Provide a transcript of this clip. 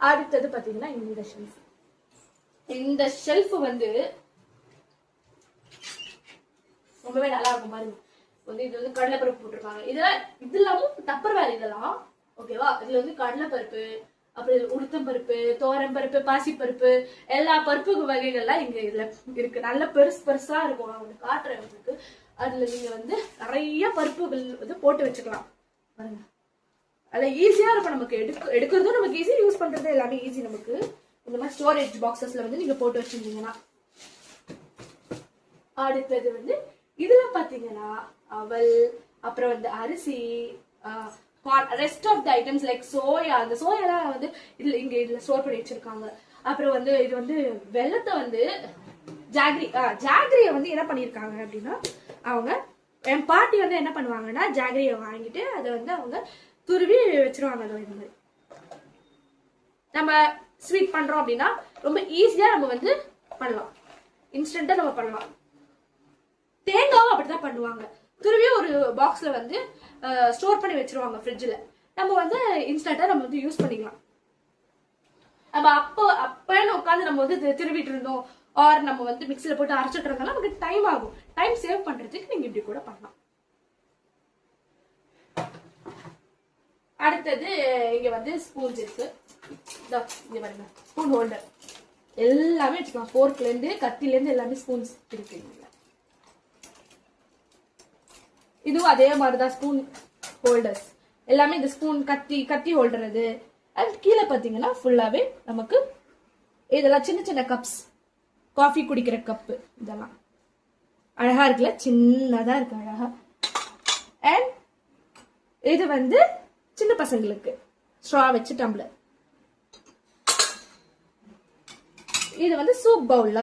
அடுத்தது பாத்தீங்கன்னா இந்த ஷெல்ஃப் வந்து ரொம்பவே நல்லா இருக்கும் பாருங்க. வந்து இது வந்து கடலைப்பருப்பு போட்டிருக்காங்க. இதெல்லாம் இது இல்லாம டப்பர் வேலை இதெல்லாம் ஓகேவா. இதுல வந்து கடலைப்பருப்பு, அப்புறம் உளுத்தம் பருப்பு, தோரம் பருப்பு, பாசிப்பருப்பு, எல்லா பருப்பு வகைகள்லாம் இங்க இதுல இருக்கு. நல்ல பெருசா இருக்கும். நான் வந்து காட்டுறேன் உங்களுக்கு. அதுல நீங்க வந்து நிறைய பருப்புகள் வந்து போட்டு வச்சுக்கலாம் பாருங்க. அதுல ஈஸியா இருக்கும் நமக்கு. எடுக்கிறதும் நமக்கு ஈஸி, யூஸ் பண்றது எல்லாமே ஈஸி நமக்கு. இந்த மாதிரி ஸ்டோரேஜ் பாக்ஸஸ்ல வந்து நீங்க போட்டு வச்சிருந்தீங்கன்னா. அடுத்தது வந்து இதுல பாத்தீங்கன்னா அவல், அப்புறம் வந்து அரிசி, rest of the items like soya. அந்த சோயாலாம் வந்து இதுல ஸ்டோர் பண்ணி வச்சிருக்காங்க. அப்புறம் வந்து இது வந்து வெள்ளத்தை வந்து ஜாகரியை வந்து என்ன பண்ணிருக்காங்க அப்படின்னா, அவங்க என் பாட்டி வந்து என்ன பண்ணுவாங்கன்னா ஜாகரியை வாங்கிட்டு அதை வந்து அவங்க துருவி வச்சிருவாங்க. இந்த மாதிரி நம்ம ஸ்வீட் பண்றோம் அப்படின்னா ரொம்ப ஈஸியா நம்ம வந்து பண்ணலாம். இன்ஸ்டன்டா நம்ம பண்ணலாம். தேங்காவும் அப்படிதான் பண்ணுவாங்க. துருவி ஒரு பாக்ஸ்ல வந்து ஸ்டோர் பண்ணி வச்சிருவாங்க ஃப்ரிட்ஜ்ல. நம்ம வந்து இன்ஸ்டன்டா நம்ம வந்து யூஸ் பண்ணிக்கலாம். நம்ம அப்பன்னு உட்காந்து நம்ம வந்து திருவிட்டு இருந்தோம், ஆர் நம்ம வந்து மிக்சில போட்டு அரைச்சிட்டு இருந்தாலும் நமக்கு டைம் ஆகும். டைம் சேவ் பண்றதுக்கு நீங்க இப்படி கூட பண்ணலாம். அடுத்தது இங்க வந்து ஸ்பூன்ஸ் இருக்கு. இங்க பாருங்க, ஸ்பூன் ஹோல்டர் எல்லாமே வச்சுக்கலாம். ஃபோர்க்ல இருந்து கத்தில இருந்து எல்லாமே ஸ்பூன்ஸ் இருக்கு. இதுவும் அதே மாதிரிதான் ஸ்பூன் ஹோல்டர்ஸ் எல்லாமே. இந்த ஸ்பூன் கத்தி ஹோல்டர் அது. அண்ட் கீழே பாத்தீங்கன்னா ஃபுல்லாவே நமக்கு இதெல்லாம் சின்ன சின்ன கப்ஸ், காஃபி குடிக்கிற கப்பு. இதெல்லாம் அழகா இருக்குல்ல, சின்னதா இருக்கு அழகா. அண்ட் இது வந்து சின்ன பசங்களுக்கு ஸ்ட்ரா வச்சு டம்ளர். இது வந்து சூப் பவுல்ல